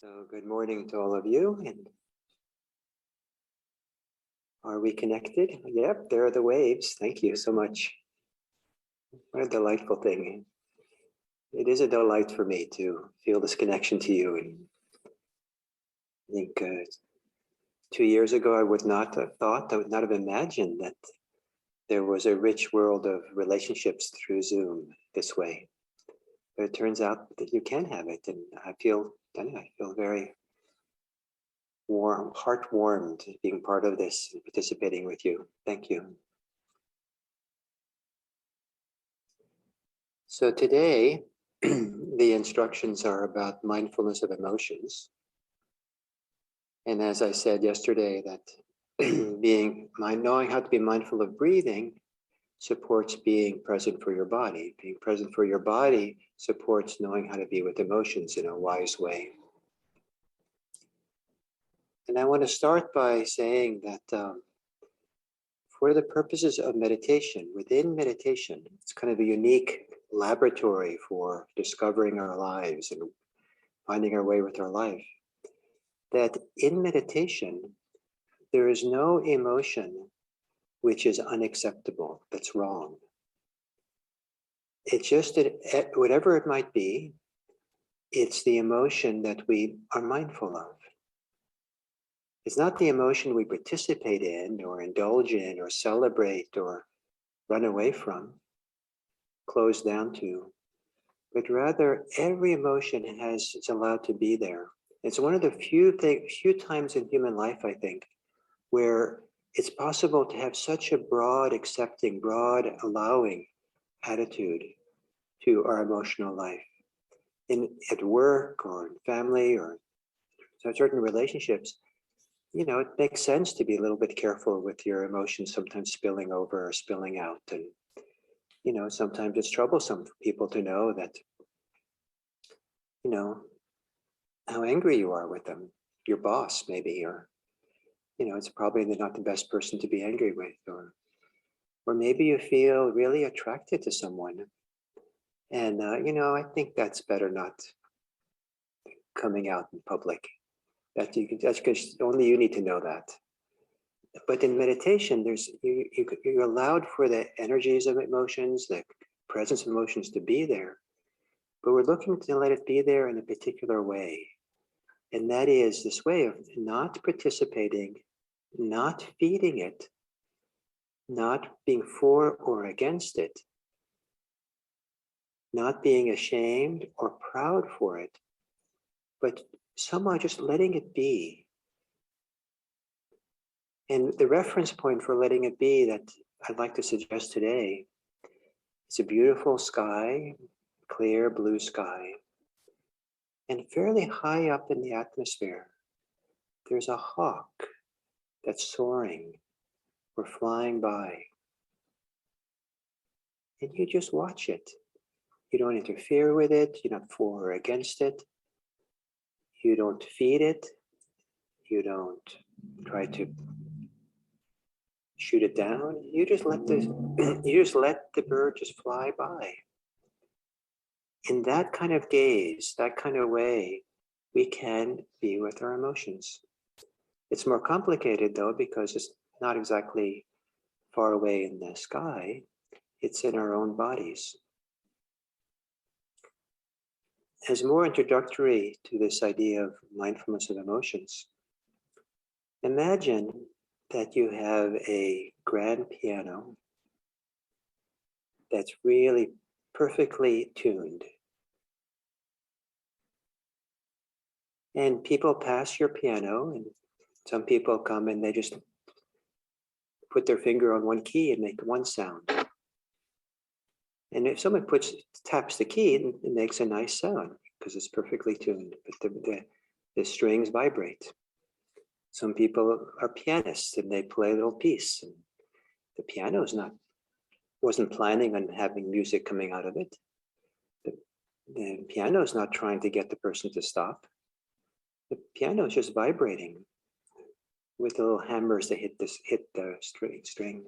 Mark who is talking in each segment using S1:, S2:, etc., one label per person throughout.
S1: So good morning to all of you. And are we connected? Yep, there are the waves. Thank you so much. What a delightful thing. It is a delight for me to feel this connection to you. And I think 2 years ago, I would not have thought, I would not have imagined that there was a rich world of relationships through Zoom this way. But it turns out that you can have it. And I feel very warm, heart warmed being part of this and participating with you. Thank you. So today, the instructions are about mindfulness of emotions. And as I said yesterday, that knowing how to be mindful of breathing supports being present for your body. Being present for your body supports knowing how to be with emotions in a wise way. And I want to start by saying that for the purposes of meditation, within meditation, it's kind of a unique laboratory for discovering our lives and finding our way with our life. That in meditation, there is no emotion which is unacceptable, that's wrong. It's just that whatever it might be, it's the emotion that we are mindful of. It's not the emotion we participate in or indulge in or celebrate or run away from, close down to, but rather every emotion is allowed to be there. It's one of the few times in human life, I think, where it's possible to have such a broad accepting, broad allowing attitude to our emotional life. At work or in family or certain relationships, it makes sense to be a little bit careful with your emotions, sometimes spilling over or spilling out. And, sometimes it's troublesome for people to know that, how angry you are with them, your boss maybe, or, it's probably not the best person to be angry with, or maybe you feel really attracted to someone. And, I think that's better not coming out in public. That's because only you need to know that. But in meditation, you're allowed for the energies of emotions, the presence of emotions to be there. But we're looking to let it be there in a particular way. And that is this way of not participating, not feeding it, not being for or against it, not being ashamed or proud for it, but somehow just letting it be. And the reference point for letting it be that I'd like to suggest today is a beautiful sky, clear blue sky, and fairly high up in the atmosphere, there's a hawk that's soaring or flying by. And you just watch it. You don't interfere with it. You're not for or against it. You don't feed it. You don't try to shoot it down. You just let the bird just fly by. In that kind of gaze, that kind of way, we can be with our emotions. It's more complicated though, because it's not exactly far away in the sky. It's in our own bodies. As more introductory to this idea of mindfulness of emotions, imagine that you have a grand piano that's really perfectly tuned. And people pass your piano, and some people come and they just put their finger on one key and make one sound. And if someone taps the key, it makes a nice sound because it's perfectly tuned, but the strings vibrate. Some people are pianists and they play a little piece, and the piano wasn't planning on having music coming out of it. The piano is not trying to get the person to stop. The piano is just vibrating with the little hammers that hit the string.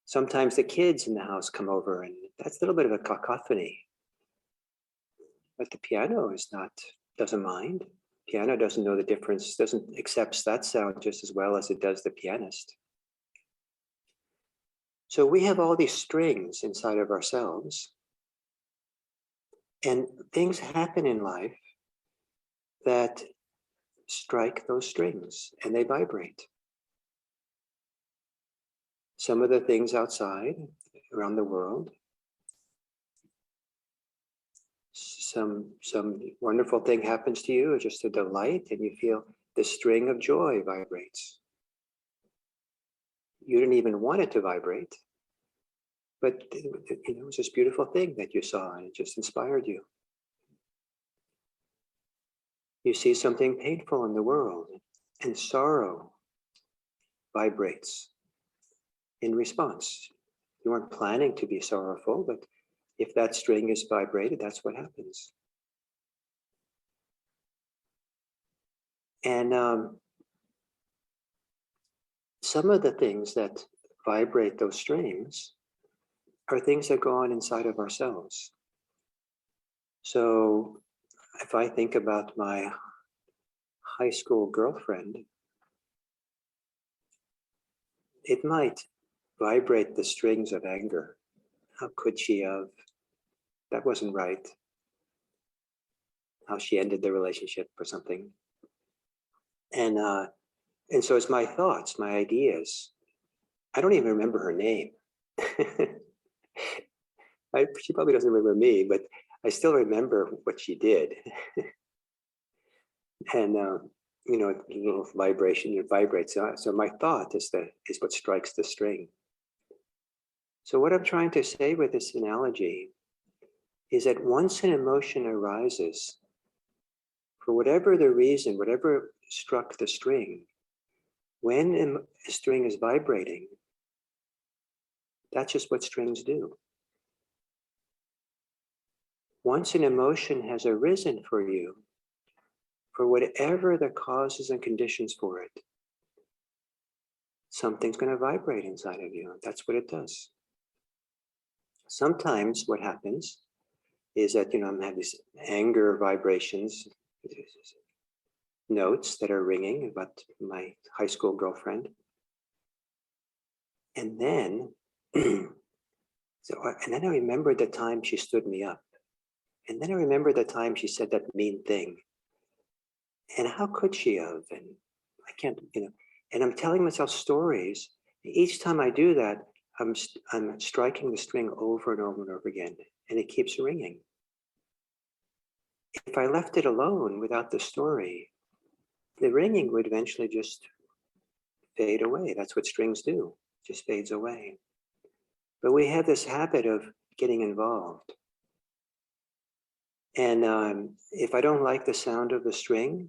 S1: Sometimes the kids in the house come over, and that's a little bit of a cacophony. But the piano doesn't mind. Piano doesn't know the difference, doesn't accepts that sound just as well as it does the pianist. So we have all these strings inside of ourselves, and things happen in life that strike those strings and they vibrate. Some of the things outside around the world, some wonderful thing happens to you, just a delight, and you feel the string of joy vibrates. You didn't even want it to vibrate, but it was this beautiful thing that you saw and it just inspired you. You see something painful in the world and sorrow vibrates in response. You weren't planning to be sorrowful, but if that string is vibrated, that's what happens. And some of the things that vibrate those strings are things that go on inside of ourselves. So if I think about my high school girlfriend, it might vibrate the strings of anger. How could she have? That wasn't right. How she ended the relationship or something. And so it's my thoughts, my ideas. I don't even remember her name. She probably doesn't remember me, but I still remember what she did. And little vibration, it vibrates. So my thought is what strikes the string. So what I'm trying to say with this analogy is that once an emotion arises, for whatever the reason, whatever struck the string, when a string is vibrating, that's just what strings do. Once an emotion has arisen for you, for whatever the causes and conditions for it, something's going to vibrate inside of you. That's what it does. Sometimes what happens is that, I'm having these anger vibrations, notes that are ringing about my high school girlfriend. And then, and then I remembered the time she stood me up. And then I remembered the time she said that mean thing. And how could she have? And I can't, and I'm telling myself stories. Each time I do that, I'm striking the string over and over and over again, and it keeps ringing. If I left it alone without the story, the ringing would eventually just fade away. That's what strings do, just fades away. But we have this habit of getting involved. And if I don't like the sound of the string,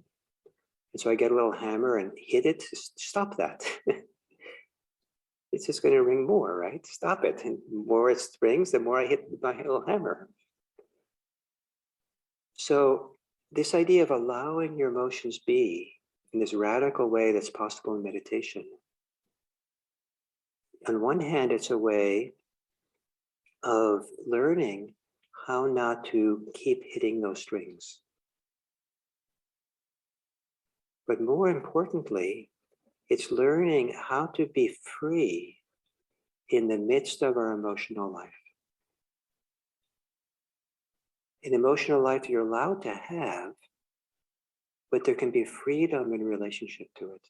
S1: and so I get a little hammer and hit it, stop that. It's just going to ring more, right? Stop it. And the more it rings, the more I hit my little hammer. So this idea of allowing your emotions be in this radical way that's possible in meditation. On one hand, it's a way of learning how not to keep hitting those strings. But more importantly, it's learning how to be free in the midst of our emotional life. An emotional life you're allowed to have, but there can be freedom in relationship to it.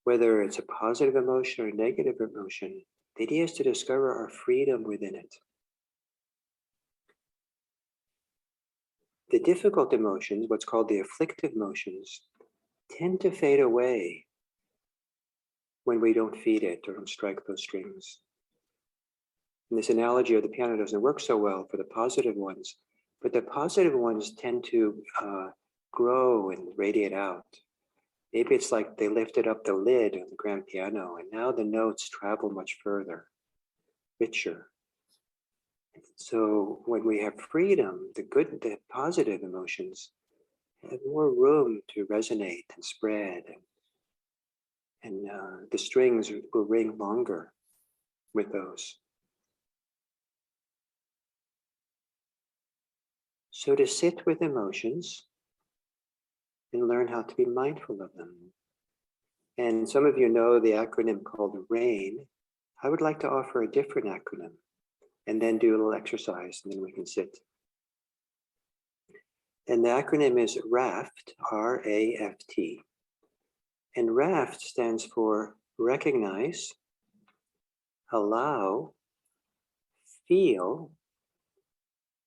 S1: Whether it's a positive emotion or a negative emotion, the idea is to discover our freedom within it. The difficult emotions, what's called the afflictive emotions, tend to fade away when we don't feed it or don't strike those strings. And this analogy of the piano doesn't work so well for the positive ones, but the positive ones tend to grow and radiate out. Maybe it's like they lifted up the lid of the grand piano and now the notes travel much further, richer. So when we have freedom, the positive emotions have more room to resonate and spread, and the strings will ring longer with those. So to sit with emotions and learn how to be mindful of them. And some of you know the acronym called RAIN. I would like to offer a different acronym and then do a little exercise, and then we can sit. And the acronym is RAFT, R-A-F-T. And RAFT stands for recognize, allow, feel,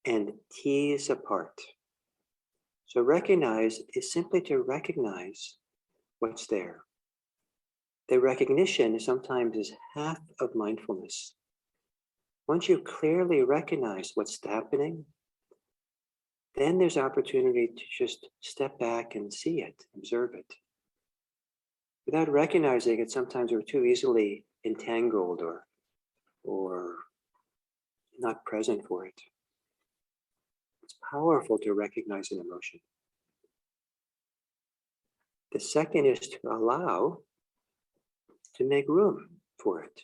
S1: and tease apart. So recognize is simply to recognize what's there. The recognition sometimes is half of mindfulness. Once you clearly recognize what's happening, then there's opportunity to just step back and see it, observe it. Without recognizing it, sometimes we're too easily entangled or not present for it. It's powerful to recognize an emotion. The second is to allow, to make room for it.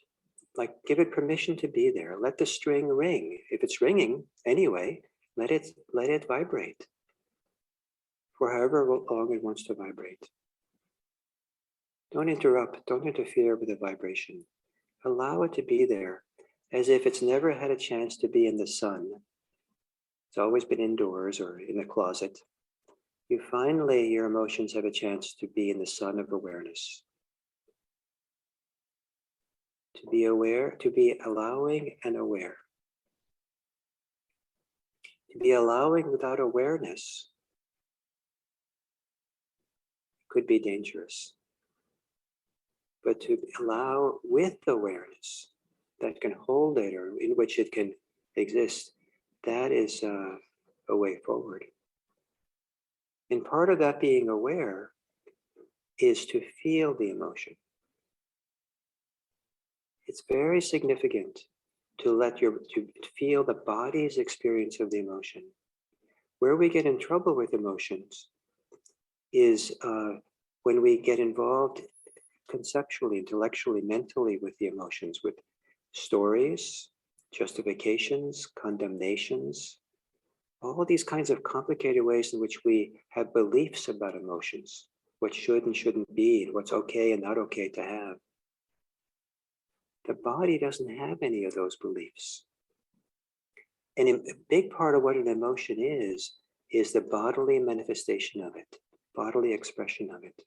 S1: Like give it permission to be there. Let the string ring. If it's ringing anyway, let it vibrate for however long it wants to vibrate. Don't interrupt, don't interfere with the vibration. Allow it to be there as if it's never had a chance to be in the sun. It's always been indoors or in the closet. Finally, your emotions have a chance to be in the sun of awareness. To be aware, to be allowing and aware. To be allowing without awareness could be dangerous. But to allow with awareness that can hold it or in which it can exist, that is a way forward. And part of that being aware is to feel the emotion. It's very significant to feel the body's experience of the emotion. Where we get in trouble with emotions is when we get involved conceptually, intellectually, mentally with the emotions, with stories, justifications, condemnations, all these kinds of complicated ways in which we have beliefs about emotions, what should and shouldn't be, and what's okay and not okay to have. The body doesn't have any of those beliefs. And a big part of what an emotion is the bodily manifestation of it, bodily expression of it.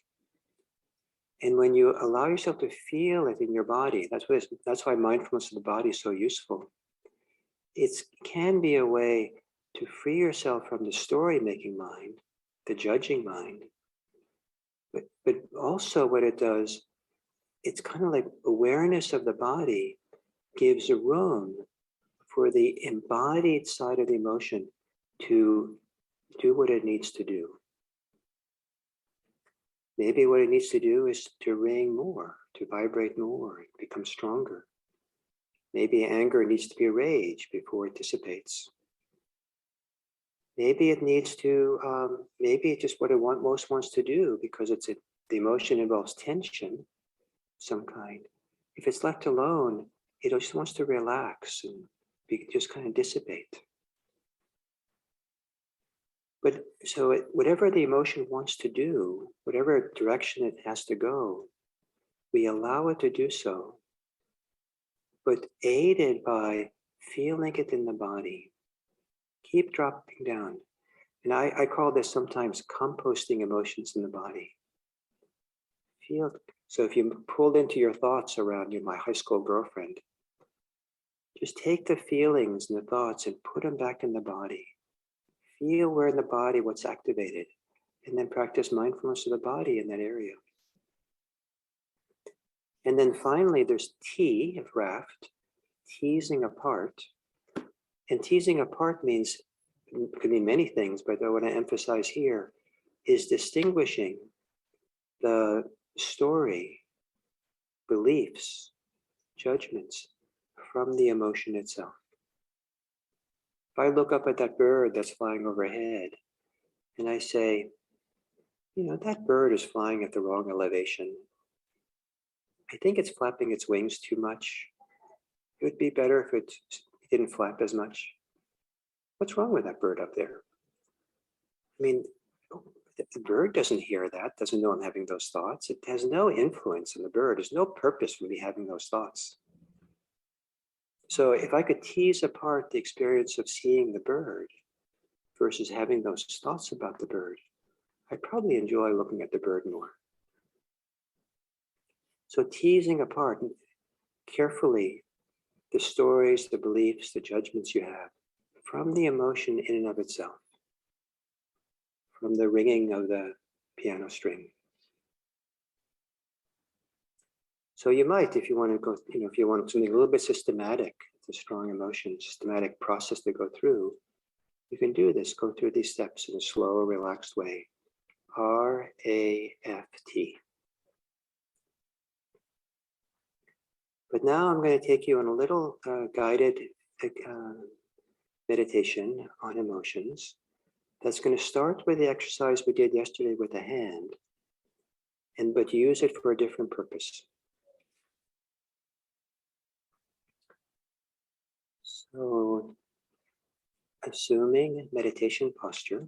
S1: And when you allow yourself to feel it in your body, that's why mindfulness of the body is so useful. It can be a way to free yourself from the story-making mind, the judging mind. But also what it does, it's kind of like awareness of the body gives a room for the embodied side of the emotion to do what it needs to do. Maybe what it needs to do is to ring more, to vibrate more, become stronger. Maybe anger needs to be rage before it dissipates. Maybe it needs to, maybe it's just what it most wants to do because the emotion involves tension of some kind. If it's left alone, it just wants to relax and just kind of dissipate. But so whatever the emotion wants to do, whatever direction it has to go, we allow it to do so, but aided by feeling it in the body. Keep dropping down. And I call this sometimes composting emotions in the body. Feel. So if you pulled into your thoughts around my high school girlfriend, just take the feelings and the thoughts and put them back in the body. Feel where in the body what's activated, and then practice mindfulness of the body in that area. And then finally, there's T of RAFT, teasing apart. And teasing apart could mean many things, but I want to emphasize here is distinguishing the story, beliefs, judgments from the emotion itself. If I look up at that bird that's flying overhead and I say, that bird is flying at the wrong elevation. I think it's flapping its wings too much. It would be better if it didn't flap as much. What's wrong with that bird up there? I mean, the bird doesn't hear that, doesn't know I'm having those thoughts. It has no influence on the bird. There's no purpose for me having those thoughts. So if I could tease apart the experience of seeing the bird versus having those thoughts about the bird, I'd probably enjoy looking at the bird more. So teasing apart carefully the stories, the beliefs, the judgments you have from the emotion in and of itself, from the ringing of the piano string. So you might, if you want to go, if you want something a little bit systematic, it's a strong emotion, systematic process to go through, you can do this, go through these steps in a slow, relaxed way. RAFT. But now I'm going to take you on a little guided meditation on emotions. That's going to start with the exercise we did yesterday with the hand, but use it for a different purpose. So, assuming meditation posture,